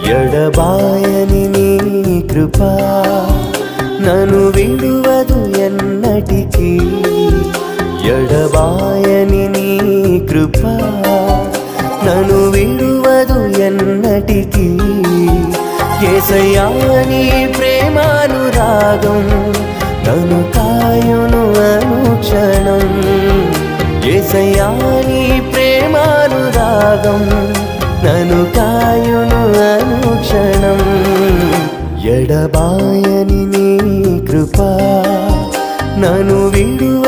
ఎడబాయని నీ కృపా నన్ను విడువదు ఎన్నటికీ. ఎడబాయని నీ కృపా నన్ను విడువదు ఎన్నటికీ. యేసయ్యా నీ ప్రేమానురాగం నన్ను కాయును అనుక్షణం. యేసయ్యా నీ ప్రేమానురాగం నన్ను కాయును అనుక్షణం. ఎడబాయని నీ కృపా నన్ను విడువ